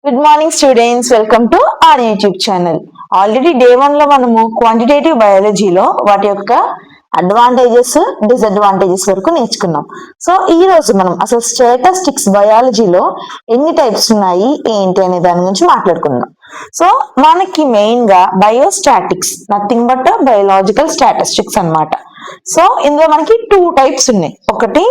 Good morning students, welcome to our YouTube channel. Already day 1 లో మనము quantitative బయాలజీలో వాటి యొక్క అడ్వాంటేజెస్, డిసడ్వాంటేజెస్ వరకు నేర్చుకున్నాం. సో ఈ రోజు మనం అసలు స్టాటిస్టిక్స్ బయాలజీలో ఎన్ని టైప్స్ ఉన్నాయి ఏంటి అనే దాని గురించి మాట్లాడుకుందాం. సో మనకి మెయిన్ గా biostatistics nothing but biological statistics అన్నమాట. సో ఇందులో మనకి 2 టైప్స్ ఉన్నాయి. ఒకటి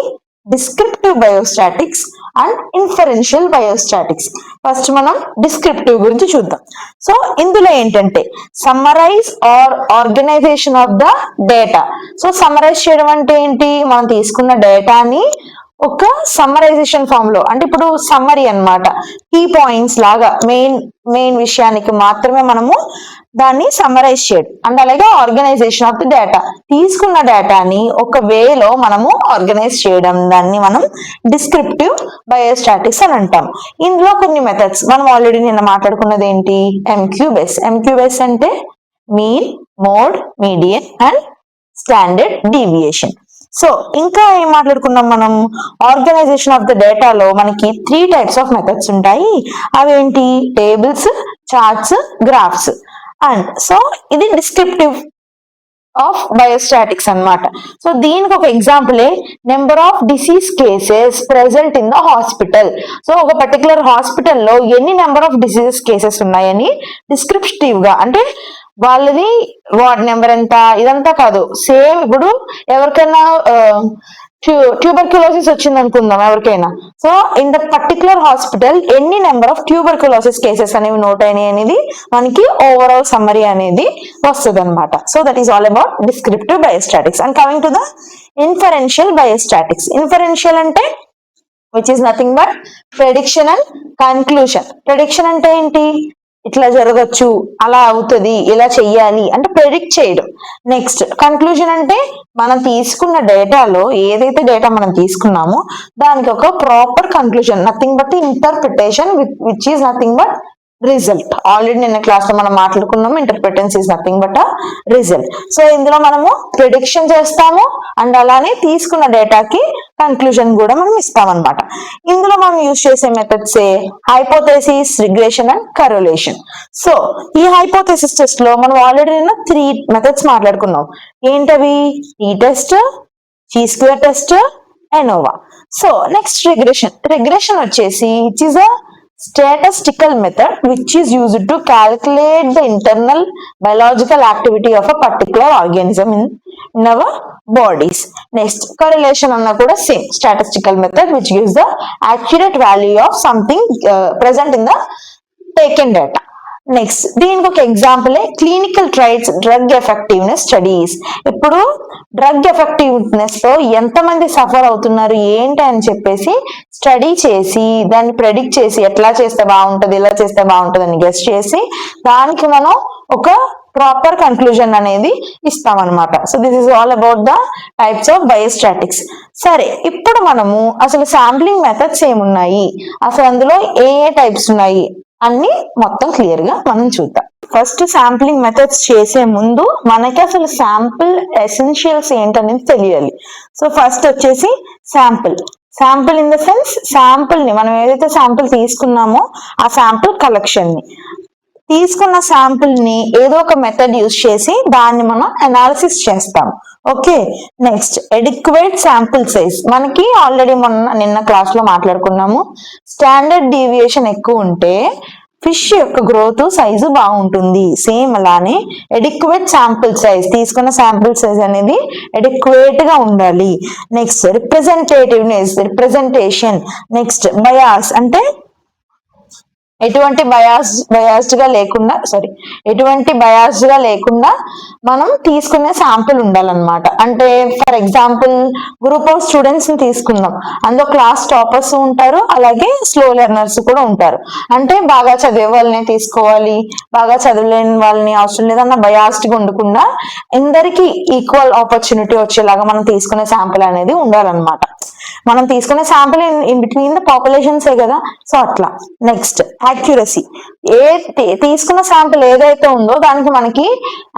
descriptive biostatistics and inferential biostatistics. First మనం డిస్క్రిప్టివ్ గురించి చూద్దాం. సో ఇందులో ఏంటంటే summarise or organisation of the data. So summarise చేయడం అంటే ఏంటి? మనం తీసుకున్న డేటాని ఒక సమ్మరైజేషన్ ఫామ్ లో, అంటే ఇప్పుడు సమ్మరీ అన్నమాట, కీ పాయింట్స్ లాగా మెయిన్ విషయానికి మాత్రమే మనము దాన్ని సమ్మరైజ్ చేయడం. అండ్ అలాగే ఆర్గనైజేషన్ ఆఫ్ ది డేటా, తీసుకున్న డేటాని ఒక వేలో మనము ఆర్గనైజ్ చేయడం, దాన్ని మనం డిస్క్రిప్టివ్ బయోస్టాటిక్స్ అని అంటాం. ఇందులో కొన్ని మెథడ్స్ మనం ఆల్రెడీ నిన్న మాట్లాడుకున్నది ఏంటి? ఎంక్యూబెస్. ఎంక్యూబెస్ అంటే mean, mode, median and standard deviation. So ఇంకా ఏం మాట్లాడుకున్నాం మనం? ఆర్గనైజేషన్ ఆఫ్ ద డేటాలో మనకి 3 టైప్స్ ఆఫ్ మెథడ్స్ ఉంటాయి. అవేంటి? Tables, charts, graphs. And so ఇది డిస్క్రిప్టివ్ ఆఫ్ బయోస్టాటిక్స్ అన్నమాట. సో దీనికి ఒక ఎగ్జాంపులే number of disease cases present in the hospital. So ఒక పర్టికులర్ హాస్పిటల్లో ఎన్ని నెంబర్ ఆఫ్ డిసీజెస్ కేసెస్ ఉన్నాయని డిస్క్రిప్టివ్ గా, అంటే వాళ్ళది వార్డ్ నెంబర్ ఎంత, ఇదంతా కాదు. సేమ్ ఇప్పుడు ఎవరికైనా ట్యూబర్క్యులోసిస్ వచ్చింది అనుకుందాం ఎవరికైనా. So in the particular hospital ఎన్ని నెంబర్ ఆఫ్ ట్యూబర్క్యులోసిస్ కేసెస్ అనేవి నోట్ అయినాయి అనేది మనకి ఓవరాల్ సమ్మరీ అనేది వస్తుంది అనమాట. So that is all about descriptive biostatistics. And coming to the inferential biostatistics. Inferential అంటే which is nothing but prediction and conclusion. Prediction అంటే ఏంటి? ఇట్లా జరగచ్చు, అలా అవుతుంది, ఇలా చెయ్యాలి అంటే ప్రెడిక్ట్ చేయడం. నెక్స్ట్ కన్క్లూజన్ అంటే మనం తీసుకున్న డేటాలో ఏదైతే డేటా మనం తీసుకున్నామో దానికి ఒక proper conclusion, nothing but interpretation which is nothing but result. Already నిన్న క్లాస్ లో మనం మాట్లాడుకున్నాము, interpretation is nothing but result. So ఇందులో మనము ప్రిడిక్షన్ చేస్తాము అండ్ అలానే తీసుకున్న డేటాకి కన్క్లూజన్ కూడా మనం ఇస్తామన్నమాట. ఇందులో మనం యూజ్ చేసే methods hypothesis, regression and correlation. So ఈ హైపోథెసిస్ టెస్ట్ లో మనం ఆల్రెడీ నిన్న 3 మెథడ్స్ మాట్లాడుకున్నాం. ఏంటవి? T test, chi square test, ANOVA. So next regression. Regression వచ్చేసి it is a statistical method which is used to calculate the internal biological activity of a particular organism in our bodies. Next correlation anna kuda same statistical method which gives the accurate value of something present in the taken data. Next దీనికి ఒక example clinical trials, drug effectiveness studies. ఇప్పుడు drug effectiveness తో ఎంతమంది suffer అవుతున్నారు ఏంటి అని చెప్పేసి study చేసి దాన్ని ప్రెడిక్ట్ చేసి ఎట్లా చేస్తే బాగుంటది, ఇలా చేస్తే బాగుంటది అని గెస్ చేసి దానికి మనం ఒక ప్రాపర్ కన్క్లూజన్ అనేది ఇస్తామన్నమాట. So this is all about the types of biostatistics. సరే, ఇప్పుడు మనము అసలు శాంప్లింగ్ మెథడ్స్ ఏమున్నాయి, అసలు అందులో ఏ టైప్స్ ఉన్నాయి అన్ని మొత్తం క్లియర్ గా మనం చూద్దాం. ఫస్ట్ శాంప్లింగ్ మెథడ్స్ చేసే ముందు మనకి అసలు శాంపుల్ ఎసెన్షియల్స్ ఏంటనేది తెలియాలి. సో ఫస్ట్ వచ్చేసి sample in the sense sample ని మనం ఏదైతే శాంపుల్ తీసుకున్నామో ఆ శాంపుల్ కలెక్షన్ ని, తీసుకున్న శాంపుల్ ని ఏదో ఒక మెథడ్ యూజ్ చేసి దాన్ని మనం అనాలిసిస్ చేస్తాం. Okay, next adequate sample size. మనకి ఆల్రెడీ నిన్న క్లాస్ లో మాట్లాడుకున్నాము. స్టాండర్డ్ డీవియేషన్ ఎక్కువ ఉంటే ఫిష్ యొక్క గ్రోత్ సైజు బాగుంటుంది. సేమ్ అలానే ఎడిక్వేట్ శాంపుల్ సైజ్, తీసుకున్న శాంపుల్ సైజ్ అనేది ఎడిక్వేట్ గా ఉండాలి. Next representation. నెక్స్ట్ బయాస్ అంటే ఎటువంటి బయాస్డ్ గా లేకుండా మనం తీసుకునే శాంపుల్ ఉండాలన్నమాట. అంటే for example group of students ని తీసుకుందాం, అందులో క్లాస్ టాపర్స్ ఉంటారు, అలాగే స్లో లెర్నర్స్ కూడా ఉంటారు. అంటే బాగా చదివే వాళ్ళని తీసుకోవాలి, బాగా చదవలేని వాళ్ళని అవసరం లేదన్న బయాస్డ్ గా ఉండకుండా అందరికి ఈక్వల్ ఆపర్చునిటీ వచ్చేలాగా మనం తీసుకునే శాంపుల్ అనేది ఉండాలన్నమాట. మనం తీసుకునే శాంపుల్ ఇన్ బిట్వీన్ ద పాపులేషన్సే కదా. సో అట్లా. Next accuracy. తీసుకున్న శాంపుల్ ఏదైతే ఉందో దానికి మనకి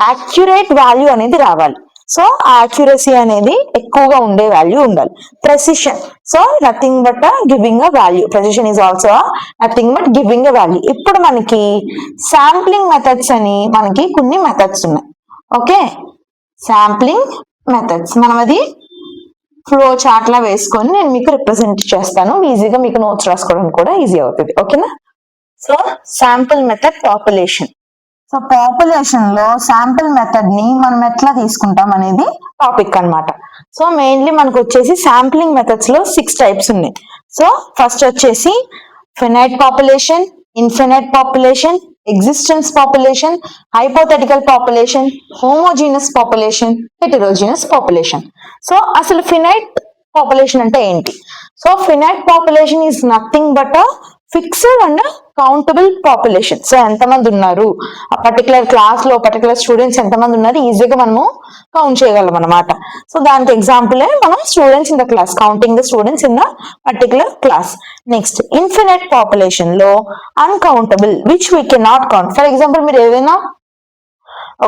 యాక్యురేట్ వాల్యూ అనేది రావాలి. సో యాక్యురసీ అనేది ఎక్కువగా ఉండే వాల్యూ ఉండాలి. Precision, so nothing but giving a value. Precision is also nothing but giving a value. ఇప్పుడు మనకి శాంప్లింగ్ మెథడ్స్ అని మనకి కొన్ని మెథడ్స్ ఉన్నాయి. ఓకే, శాంప్లింగ్ మెథడ్స్ మనం అది ఫ్లో చార్ట్ లా వేసుకొని నేను మీకు రిప్రజెంట్ చేస్తాను. ఈజీగా మీకు నోట్స్ రాసుకోవడానికి కూడా ఈజీ అవుతుంది. ఓకేనా? So sample method population. So population లో శాంపుల్ మెథడ్ ని మనం ఎట్లా తీసుకుంటాం అనేది టాపిక్ అన్నమాట. సో మెయిన్లీ మనకు వచ్చేసి శాంప్లింగ్ మెథడ్స్ లో 6 టైప్స్ ఉన్నాయి. సో ఫస్ట్ వచ్చేసి finite population, infinite population, existence population, hypothetical population, homogeneous population, heterogeneous population. So అసలు ఫినైట్ పాపులేషన్ అంటే ఏంటి? So finite population is nothing but fixed and countable population. So ఎంతమంది ఉన్నారు ఆ particular class లో, particular students ఎంతమంది ఉన్నారు ఈజీగా మనము కౌంట్ చేయగలం అనమాట. సో దానికి ఎగ్జాంపులే మనం students in the class, counting the students in the particular class. Next infinite population లో uncountable, which we can not count. For example మీరు ఏదైనా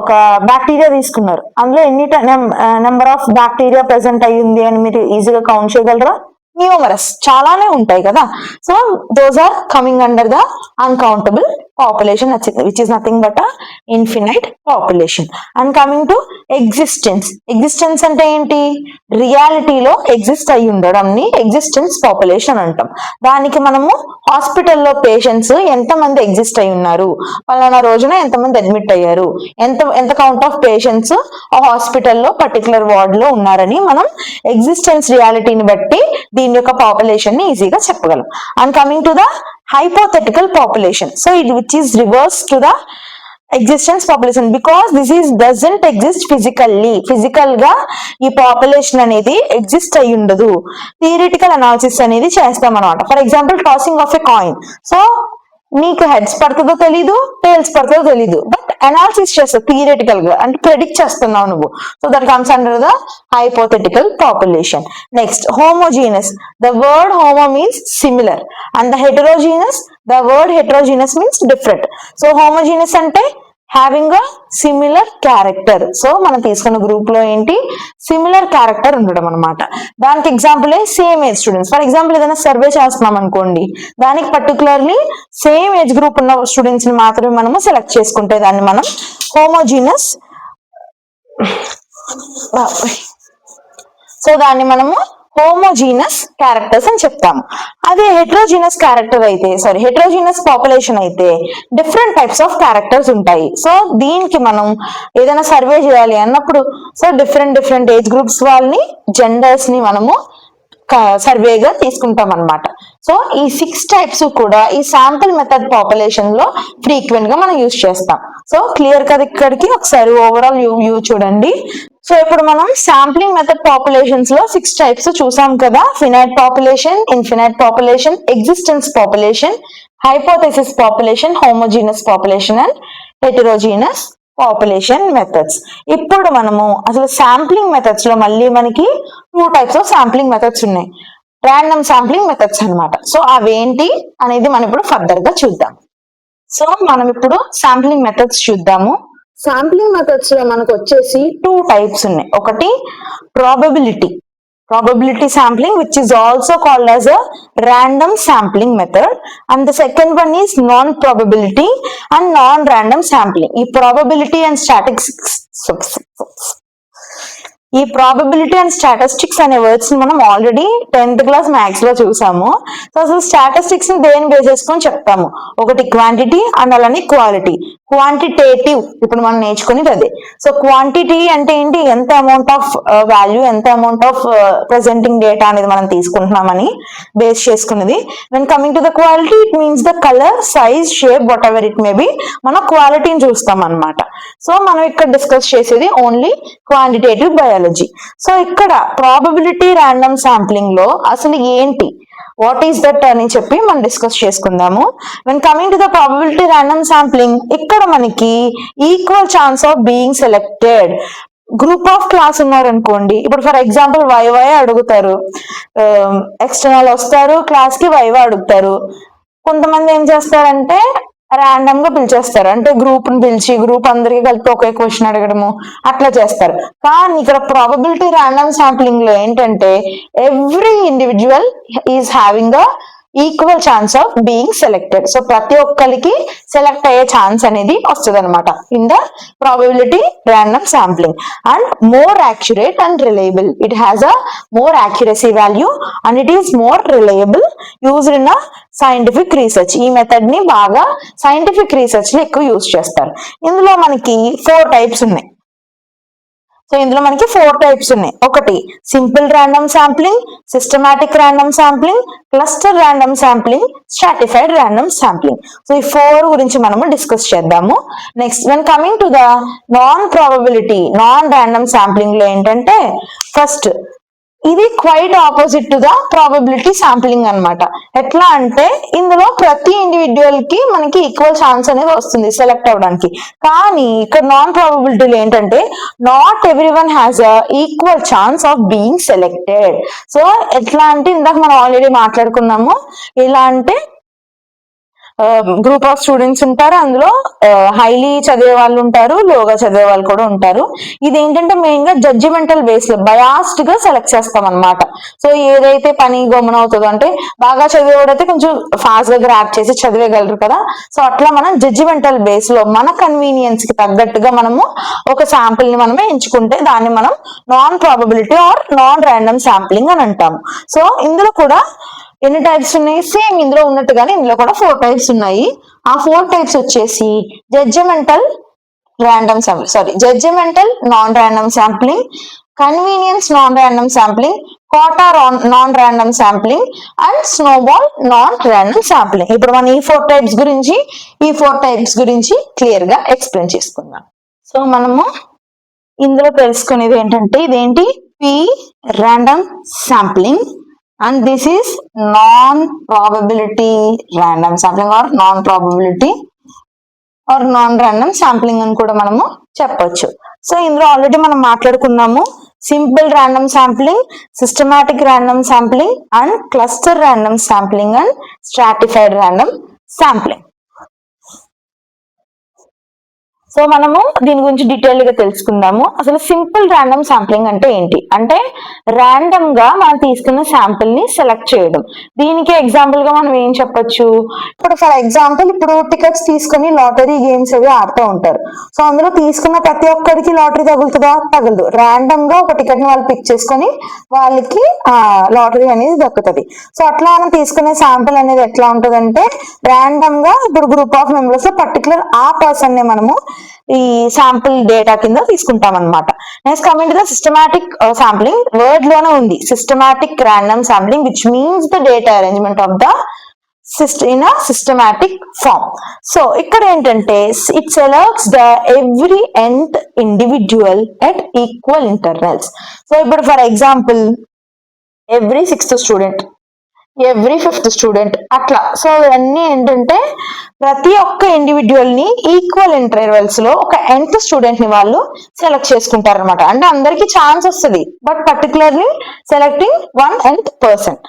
ఒక బ్యాక్టీరియా తీసుకున్నారు, అందులో ఎన్ని నెంబర్ ఆఫ్ బ్యాక్టీరియా ప్రెసెంట్ అయ్యింది అని మీరు ఈజీగా కౌంట్ చేయగలరా? న్యూమరస్, చాలానే ఉంటాయి కదా. So those are coming under the uncountable population, which is nothing but infinite population. And coming to existence. Existence అంటే ఏంటి? రియాలిటీలో ఎగ్జిస్ట్ అయి ఉండడం ని ఎగ్జిస్టెన్స్ పాపులేషన్ అంటాం. దానికి మనము హాస్పిటల్లో పేషెంట్స్ ఎంతమంది ఎగ్జిస్ట్ అయి ఉన్నారు, పలానా రోజున ఎంతమంది అడ్మిట్ అయ్యారు, ఎంత కౌంట్ ఆఫ్ పేషెంట్స్ ఆ హాస్పిటల్లో పర్టికులర్ వార్డ్ లో ఉన్నారని మనం ఎగ్జిస్టెన్స్ రియాలిటీని బట్టి దీని యొక్క పాపులేషన్ ని ఈజీగా చెప్పగలం. And coming to the hypothetical population. So it which is reverse to the existence population, because this is doesn't exist physically. Physical గా ఈ పాపులేషన్ అనేది ఎగ్జిస్ట్ అయి ఉండదు. థియరిటికల్ అనాలిసిస్ అనేది చేస్తాం అనమాట. For example tossing of a coin. So నీకు heads పడుతుందో తెలీదు, టైల్స్ పడుతుందో తెలీదు, బట్ అనాలిసిస్ చేస్తావు థియరిటికల్ గా, అంటే ప్రెడిక్ట్ చేస్తున్నావు నువ్వు. So that comes under the hypothetical population. Next homogeneous. The word homo means similar and the heterogeneous, the word heterogeneous means different. So homogeneous అంటే having a similar character. So మనం తీసుకున్న group లో ఏంటి? Similar character ఉండడం అనమాట. దానికి example same age students. For example ఏదైనా survey చేస్తున్నాం అనుకోండి, దానికి పర్టికులర్లీ సేమ్ ఏజ్ గ్రూప్ ఉన్న స్టూడెంట్స్ ని మాత్రమే మనము సెలెక్ట్ చేసుకుంటే దాన్ని మనం హోమోజీనస్, సో దాన్ని మనము హోమోజీనస్ క్యారెక్టర్స్ అని చెప్తాము. అదే హెటెరోజీనస్ క్యారెక్టర్ అయితే, హెటెరోజీనస్ పాపులేషన్ అయితే డిఫరెంట్ టైప్స్ ఆఫ్ క్యారెక్టర్స్ ఉంటాయి. సో దీనికి మనం ఏదైనా సర్వే చేయాలి అన్నప్పుడు సో డిఫరెంట్ ఏజ్ గ్రూప్స్ వాళ్ళని, జెండర్స్ ని మనము సర్వేగా తీసుకుంటాం అనమాట. సో ఈ 6 టైప్స్ కూడా ఈ శాంపుల్ మెథడ్ పాపులేషన్ లో ఫ్రీక్వెంట్ గా మనం యూజ్ చేస్తాం. సో క్లియర్ కదా ఇక్కడికి? ఒకసారి ఓవరాల్ వ్యూ చూడండి. సో ఇప్పుడు మనం శాంప్లింగ్ మెథడ్ పాపులేషన్స్ లో 6 టైప్స్ చూసాం కదా. Finite population, infinite population, existence population, hypothesis population, homogeneous population and heterogeneous population methods. ఇప్పుడు మనము అసలు శాంప్లింగ్ మెథడ్స్ లో మళ్ళీ మనకి 2 టైప్స్ ఆఫ్ శాంప్లింగ్ మెథడ్స్ ఉన్నాయి. ర్యాండమ్ శాంప్లింగ్ మెథడ్స్ అన్నమాట. సో అవేంటి అనేది మనం ఇప్పుడు ఫర్దర్ గా చూద్దాం. సో మనం ఇప్పుడు శాంప్లింగ్ మెథడ్స్ చూద్దాము. శాంప్లింగ్ మెథడ్స్ లో మనకు వచ్చేసి 2 టైప్స్ ఉన్నాయి. ఒకటి probability sampling, which is also called as a random sampling method, and the second one is non-probability and non-random sampling. ఈ probability and స్టాటిస్టిక్స్ అనే వర్డ్స్ ని మనం ఆల్రెడీ 10th క్లాస్ మ్యాథ్స్ లో చూసాము. సో అసలు స్టాటిస్టిక్స్ ని దేని బేస్ చేసుకొని చెప్తాము? ఒకటి క్వాంటిటీ అండ్ అలానే క్వాలిటీ. క్వాంటిటేటివ్ ఇప్పుడు మనం నేర్చుకునేది అదే. సో క్వాంటిటీ అంటే ఏంటి? ఎంత అమౌంట్ ఆఫ్ వాల్యూ, ఎంత అమౌంట్ ఆఫ్ ప్రెసెంటింగ్ డేటా అనేది మనం తీసుకుంటున్నామని బేస్ చేసుకున్నది. When coming to the quality, it means the colour, size, shape, what ever it may be, మనం క్వాలిటీని చూస్తాం అనమాట. సో మనం ఇక్కడ డిస్కస్ చేసేది ఓన్లీ క్వాంటిటేటివ్ బయాలజీ. సో ఇక్కడ ప్రాబబిలిటీ ర్యాండమ్ శాంప్లింగ్ లో అసలు ఏంటి, వాట్ ఈస్ దట్ అని చెప్పి మనం డిస్కస్ చేసుకుందాము. When coming to the probability random sampling, ఇక్కడ మనకి equal chance of being selected. Group of class ఉన్నారనుకోండి, ఇప్పుడు ఫర్ ఎగ్జాంపుల్ వైవా అడుగుతారు, ఎక్స్టర్నల్ వస్తారు క్లాస్ కి వైవా అడుగుతారు. కొంతమంది ఏం చేస్తారంటే ర్యాండమ్ గా పిలిచేస్తారు, అంటే గ్రూప్ ని పిలిచి గ్రూప్ అందరికి కలిపి ఒకే క్వశ్చన్ అడగడము అట్లా చేస్తారు. కానీ ఇక్కడ ప్రాబబిలిటీ ర్యాండమ్ శాంప్లింగ్ లో ఏంటంటే every individual is having a equal chance of being selected. So ప్రతి ఒక్కరికి సెలెక్ట్ అయ్యే ఛాన్స్ అనేది వస్తుంది అనమాట in the probability random sampling. And more accurate and reliable, it has a more accuracy value and it is more reliable used in a scientific research. ఈ method ని బాగా scientific research లో ఎక్కువ use చేస్తారు. ఇందులో మనకి 4 టైప్స్ ఉన్నాయి. So ఇందులో మనకి 4 టైప్స్ ఉన్నాయి. ఒకటి simple random sampling, systematic random sampling, cluster random sampling, stratified random sampling. So ఈ 4 గురించి మనము డిస్కస్ చేద్దాము. Next when coming to the non probability non random sampling లో ఏంటంటే ఫస్ట్ ఇది quite opposite to the probability sampling అన్నమాట. ఎట్లా అంటే ఇందులో ప్రతి ఇండివిజువల్ కి మనకి ఈక్వల్ ఛాన్స్ అనేది వస్తుంది సెలెక్ట్ అవ్వడానికి. కానీ ఇక్కడ నాన్ ప్రాబబిలిటీలో ఏంటంటే not every one has a equal chance of being selected. So ఎట్లా అంటే ఇందాక మనం ఆల్రెడీ మాట్లాడుకున్నాము, ఎలా అంటే గ్రూప్ ఆఫ్ స్టూడెంట్స్ ఉంటారు, అందులో హైలీ చదివే వాళ్ళు ఉంటారు, లోగా చదివే వాళ్ళు కూడా ఉంటారు. ఇది ఏంటంటే మెయిన్ గా జడ్జిమెంటల్ బేస్ లో బయాస్డ్ గా సెలెక్ట్ చేస్తాం అనమాట. సో ఏదైతే పని గమనం అవుతుందో, అంటే బాగా చదివేవాడైతే కొంచెం ఫాస్ట్ గా గ్రాప్ చేసి చదివేయగలరు కదా, సో అట్లా మనం జడ్జిమెంటల్ బేస్ లో మన కన్వీనియన్స్ కి తగ్గట్టుగా మనము ఒక శాంపిల్ ని మనమే ఎంచుకుంటే దాన్ని మనం non probability or non random sampling అని అంటాము. సో ఇందులో కూడా ఎన్ని టైప్స్ ఉన్నాయి, సేమ్ ఇందులో ఉన్నట్టుగానే ఇందులో కూడా 4 టైప్స్ ఉన్నాయి. ఆ 4 టైప్స్ వచ్చేసి judgemental non random sampling, convenience non random sampling, quota non random sampling and snowball non random sampling. ఇప్పుడు మనం ఈ 4 టైప్స్ గురించి క్లియర్ గా ఎక్స్ప్లెయిన్ చేసుకుందాం. సో మనము ఇందులో తెలుసుకునేది ఏంటంటే ఇదేంటి P random sampling and this is non-probability random sampling or non-probability or non-random sampling అని కూడా మనము చెప్పొచ్చు. సో ఇందులో ఆల్రెడీ మనం మాట్లాడుకున్నాము simple random sampling, systematic random sampling and cluster random sampling and stratified random sampling. So మనము దీని గురించి డీటెయిల్ గా తెలుసుకుందాము. అసలు సింపుల్ ర్యాండమ్ శాంప్లింగ్ అంటే ఏంటి అంటే ర్యాండమ్ గా మనం తీసుకున్న శాంపిల్ ని సెలెక్ట్ చేయడం. దీనికి ఎగ్జాంపుల్ గా మనం ఏం చెప్పొచ్చు, ఇప్పుడు ఫర్ ఎగ్జాంపుల్ ఇప్పుడు టికెట్స్ తీసుకుని లాటరీ గేమ్స్ అవి ఆడుతూ ఉంటారు. సో అందులో తీసుకున్న ప్రతి ఒక్కరికి లాటరీ తగులుతుందా, తగలదు. ర్యాండమ్ గా ఒక టికెట్ ని వాళ్ళు పిక్ చేసుకొని వాళ్ళకి లాటరీ అనేది దక్కుతుంది. సో అట్లా మనం తీసుకునే శాంపిల్ అనేది ఎట్లా ఉంటదంటే ర్యాండమ్ గా ఇప్పుడు గ్రూప్ ఆఫ్ మెంబర్స్ లో పర్టికులర్ ఆ పర్సన్ ని మనము ఈ శాంపిల్ డేటా కింద తీసుకుంటాం అనమాట. Next coming to the systematic sampling, word లోనే ఉంది systematic random sampling which means the data arrangement of the in a systematic form. So ఇక్కడ ఏంటంటే it selects the every nth individual at equal intervals. So ఇప్పుడు for example every 6th student, every 5th student అట్లా. So ఇవన్నీ ఏంటంటే ప్రతి ఒక్క individual ని equal intervals లో ఒక nth స్టూడెంట్ ని వాళ్ళు సెలెక్ట్ చేసుకుంటారు అనమాట. అంటే అందరికి ఛాన్స్ వస్తుంది but particularly selecting 1 nth person.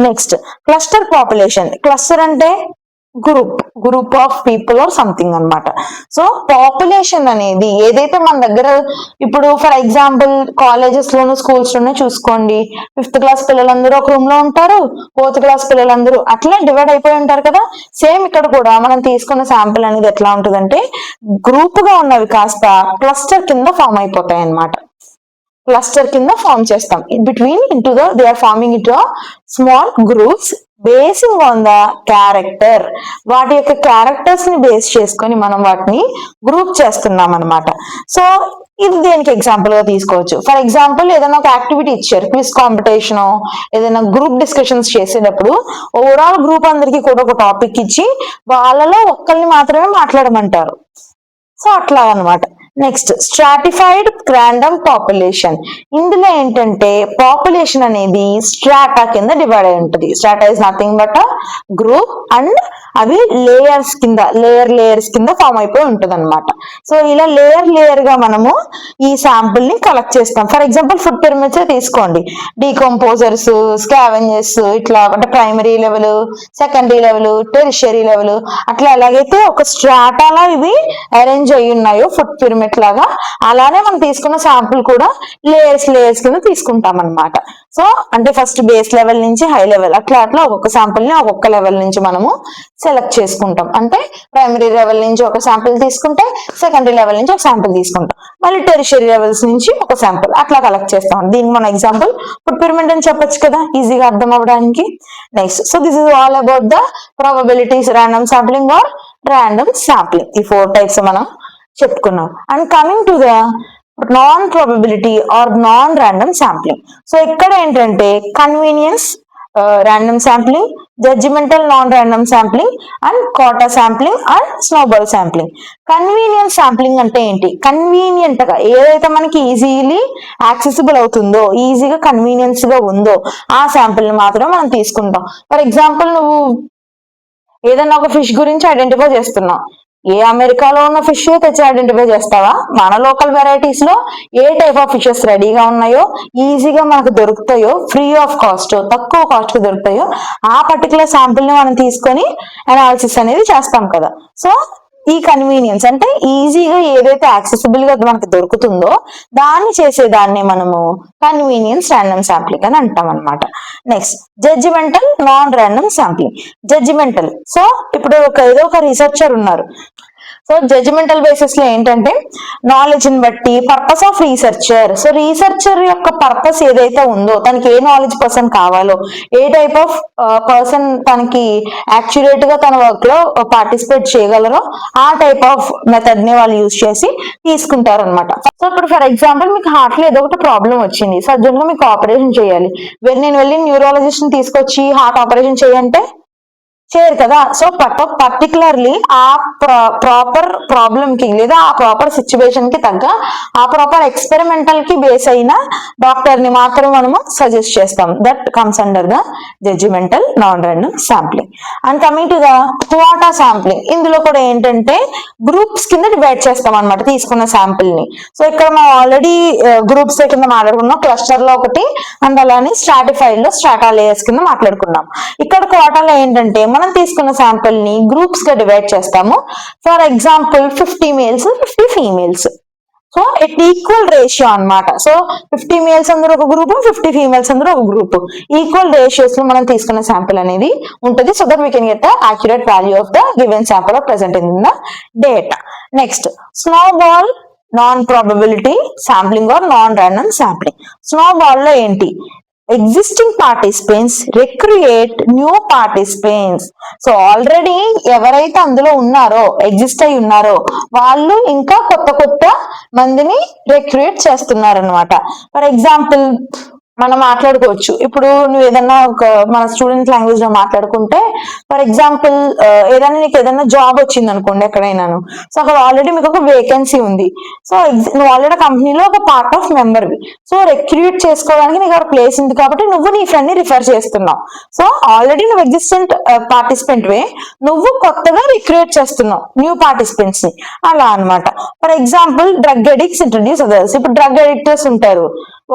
Next cluster population. Cluster అంటే group of people or something అన్నమాట. సో పాపులేషన్ అనేది ఏదైతే మన దగ్గర ఇప్పుడు ఫర్ ఎగ్జాంపుల్ కాలేజెస్ లోను స్కూల్స్ లోనే చూసుకోండి, 5th క్లాస్ పిల్లలందరూ ఒక రూమ్ లో ఉంటారు, 4th క్లాస్ పిల్లలందరూ అట్లా డివైడ్ అయిపోయి ఉంటారు కదా. సేమ్ ఇక్కడ కూడా మనం తీసుకున్న శాంపిల్ అనేది ఎట్లా ఉంటుందంటే గ్రూప్ గా ఉన్నవి కాస్త క్లస్టర్ కింద ఫామ్ అయిపోతాయి అన్నమాట. క్లస్టర్ కింద ఫామ్ చేస్తాం between they are forming it small groups basing on the character. వాటి యొక్క క్యారెక్టర్స్ ని బేస్ చేసుకొని మనం వాటిని గ్రూప్ చేస్తున్నాం అనమాట. సో ఇది దేనికి ఎగ్జాంపుల్ గా తీసుకోవచ్చు. ఫర్ ఎగ్జాంపుల్ ఏదైనా ఒక యాక్టివిటీ ఇచ్చారు, క్విజ్ కాంపిటీషన్, ఏదైనా గ్రూప్ డిస్కషన్స్ చేసేటప్పుడు ఓవరాల్ గ్రూప్ అందరికి కూడా ఒక టాపిక్ ఇచ్చి వాళ్ళలో ఒక్కరిని మాత్రమే మాట్లాడమంటారు. సో అట్లా అనమాట. Next stratified random population. ఇందులో ఏంటంటే పాపులేషన్ అనేది స్ట్రాటా కింద డివైడ్ అయి ఉంటుంది. Strata is nothing but group and అవి లేయర్స్ కింద ఫామ్ అయిపోయి ఉంటుంది అనమాట. సో ఇలా లేయర్ గా మనము ఈ శాంపుల్ ని కలెక్ట్ చేస్తాం. ఫర్ ఎగ్జాంపుల్ ఫుడ్ పిరమిడ్స్ తీసుకోండి, డీకంపోజర్స్, స్కావెంజర్స్, ఇట్లా అంటే primary level, secondary level, tertiary level, అట్లా ఎలాగైతే ఒక స్ట్రాటాలా ఇవి అరేంజ్ అయ్యి ఉన్నాయో ఫుడ్ పిరమిడ్ లాగా, అలానే మనం తీసుకున్న శాంపుల్ కూడా లేయర్స్ కింద తీసుకుంటాం అనమాట. సో అంటే ఫస్ట్ బేస్ లెవెల్ నుంచి హై లెవెల్ అట్లా ఒక్కొక్క శాంపుల్ ని ఒక్కొక్క లెవెల్ నుంచి మనము సెలెక్ట్ చేసుకుంటాం. అంటే ప్రైమరీ లెవెల్ నుంచి ఒక శాంపుల్ తీసుకుంటే సెకండరీ లెవెల్ నుంచి ఒక శాంపుల్ తీసుకుంటాం, మళ్ళీ టెరిషరీ లెవెల్స్ నుంచి ఒక శాంపుల్ అట్లా కలెక్ట్ చేస్తాం. దీనికి మన ఎగ్జాంపుల్ ఫుడ్ పిరమిడ్ అని చెప్పొచ్చు కదా, ఈజీగా అర్థం అవ్వడానికి. Next, so this is all about the probabilities, random sampling or random sampling. ఈ 4 టైప్స్ మనం చెప్పుకున్నాం. And coming to the non probability or non random sampling. So ఇక్కడ ఏంటంటే convenience random sampling, judgemental non random sampling and quota sampling and snowball sampling. Convenience sampling అంటే ఏంటి? Convenient గా ఏదైతే మనకి ఈజీలీ యాక్సెసిబుల్ అవుతుందో, ఈజీగా కన్వీనియన్స్ గా ఉందో ఆ శాంపుల్ ని మాత్రం మనం తీసుకుంటాం. ఫర్ ఎగ్జాంపుల్ నువ్వు ఏదైనా ఒక ఫిష్ గురించి ఐడెంటిఫై చేస్తున్నావు, ఏ అమెరికాలో ఉన్న ఫిష్ తెచ్చి ఐడెంటిఫై చేస్తావా? మన లోకల్ వెరైటీస్ లో ఏ టైప్ ఆఫ్ ఫిషెస్ రెడీగా ఉన్నాయో, ఈజీగా మనకు దొరుకుతాయో, ఫ్రీ ఆఫ్ కాస్ట్, తక్కువ కాస్ట్ కి దొరుకుతాయో ఆ పర్టికులర్ శాంపుల్ ని మనం తీసుకొని అనాలిసిస్ అనేది చేస్తాం కదా. సో ఈ కన్వీనియన్స్ అంటే ఈజీగా ఏదైతే యాక్సెసిబుల్ గా మనకు దొరుకుతుందో దాన్ని చేసేదాన్ని మనము కన్వీనియన్స్ ర్యాండమ్ శాంప్లింగ్ అని అంటాం అనమాట. Next, judgemental non random sampling. Judgemental, so ఇప్పుడు ఏదో ఒక రీసెర్చర్ ఉన్నారు. సో జడ్జిమెంటల్ బేసిస్ లో ఏంటంటే నాలెడ్జ్ ని బట్టి purpose of researcher, so researcher యొక్క పర్పస్ ఏదైతే ఉందో, తనకి ఏ నాలెడ్జ్ పర్సన్ కావాలో, ఏ టైప్ ఆఫ్ పర్సన్ తనకి యాక్యురేట్ గా తన వర్క్ లో పార్టిసిపేట్ చేయగలరో ఆ టైప్ ఆఫ్ మెథడ్ ని వాళ్ళు యూజ్ చేసి తీసుకుంటారు అనమాట. సో ఇప్పుడు ఫర్ ఎగ్జాంపుల్ మీకు హార్ట్ లో ఏదో ఒకటి ప్రాబ్లం వచ్చింది, సర్జన్ గా మీకు ఆపరేషన్ చేయాలి, నేను వెళ్ళి న్యూరాలజిస్ట్ ని తీసుకొచ్చి హార్ట్ ఆపరేషన్ చేయంటే చేయరు కదా. సో పర్టికులర్లీ ఆ ప్రాపర్ ప్రాబ్లమ్ కి లేదా ఆ ప్రాపర్ సిచ్యువేషన్ కి తగ్గ ఆ ప్రాపర్ ఎక్స్పెరిమెంటల్ కి బేస్ అయిన డాక్టర్ ని మాత్రం మనము సజెస్ట్ చేస్తాం. That comes under the judgemental non random sampling. And coming to the quota sampling, ఇందులో కూడా ఏంటంటే గ్రూప్స్ కింద డివైడ్ చేస్తాం అనమాట తీసుకున్న శాంపుల్ ని. సో ఇక్కడ మనం ఆల్రెడీ గ్రూప్స్ కింద మాట్లాడుకున్నాం, క్లస్టర్ లో ఒకటి అండ్ అలానే స్ట్రాటిఫైడ్ లో స్ట్రాటా లేయర్స్ కింద మాట్లాడుకున్నాం. ఇక్కడ క్వాటాలో ఏంటంటే మనం తీసుకున్న శాంపుల్ ని గ్రూప్స్ గా డివైడ్ చేస్తాము. For example 50 males 50 females, so it equal ratio అనమాట. సో 50 మేల్స్ అందరూ ఒక గ్రూప్, 50 ఫీమేల్స్ అందరూ ఒక గ్రూప్, ఈక్వల్ రేషియోస్ లో మనం తీసుకున్న శాంపుల్ అనేది ఉంటుంది. So that we can get the accurate value of the given sample or present in the data. Next, snowball non probability sampling or non random sampling. Snowball లో ఏంటి? Existing participants recreate new participants. So already ఎవరైతే అందులో ఉన్నారో, exist అయి ఉన్నారో వాళ్ళు ఇంకా కొత్త మందిని రిక్రియేట్ చేస్తున్నారు అనమాట. ఫర్ ఎగ్జాంపుల్ మనం మాట్లాడుకోవచ్చు, ఇప్పుడు నువ్వు ఏదన్నా ఒక మన స్టూడెంట్ లాంగ్వేజ్ లో మాట్లాడుకుంటే, ఫర్ ఎగ్జాంపుల్ నీకు ఏదైనా జాబ్ వచ్చింది అనుకోండి ఎక్కడైనాను, సో అక్కడ ఆల్రెడీ మీకు ఒక వేకెన్సీ ఉంది. సో నువ్వు ఆల్రెడీ కంపెనీలో ఒక పార్ట్ ఆఫ్ మెంబర్వి, సో రిక్రూట్ చేసుకోవడానికి నీకు అక్కడ ప్లేస్ ఉంది కాబట్టి నువ్వు నీ ఫ్రెండ్ ని రిఫర్ చేస్తున్నావు. సో ఆల్రెడీ నువ్వు ఎగ్జిస్టెంట్ పార్టిసిపెంట్ వే, నువ్వు కొత్తగా రిక్రూట్ చేస్తున్నావు న్యూ పార్టిసిపెంట్స్ ని, అలా అనమాట. For example drug addicts introduce others. ఇప్పుడు డ్రగ్ అడిక్టర్స్ ఉంటారు,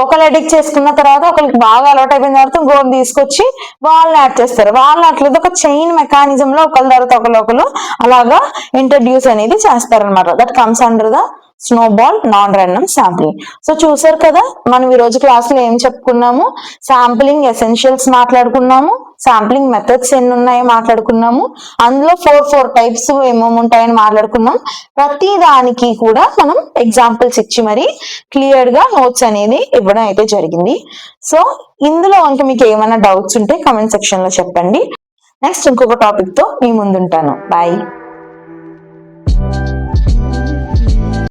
ఒకళ్ళు అడిక్ట్ చేసుకున్న తర్వాత ఒకరికి బాగా అలవాటు అయిపోయిన తర్వాత ఇంకోటి తీసుకొచ్చి వాళ్ళని యాడ్ చేస్తారు. వాళ్ళు అట్లేదు ఒక చైన్ మెకానిజం లో ఒకళ్ళ తర్వాత ఒకరు అలాగా ఇంట్రడ్యూస్ అనేది చేస్తారనమాట. That comes under the snowball non random sampling. So చూసారు కదా, మనం ఈ రోజు క్లాస్ లో ఏం చెప్పుకున్నాము? శాంప్లింగ్ ఎసెన్షియల్స్ మాట్లాడుకున్నాము, శాంప్లింగ్ మెథడ్స్ ఎన్ని ఉన్నాయో మాట్లాడుకున్నాము, అందులో 4 టైప్స్ ఏమేమి ఉంటాయని మాట్లాడుకున్నాం. ప్రతి దానికి కూడా మనం ఎగ్జాంపుల్స్ ఇచ్చి మరి క్లియర్ గా నోట్స్ అనేది ఇవ్వడం అయితే జరిగింది. సో ఇందులో ఇంకా మీకు ఏమైనా డౌట్స్ ఉంటే కమెంట్ సెక్షన్ లో చెప్పండి. నెక్స్ట్ ఇంకొక టాపిక్ తో మీ ముందుంటాను. బాయ్.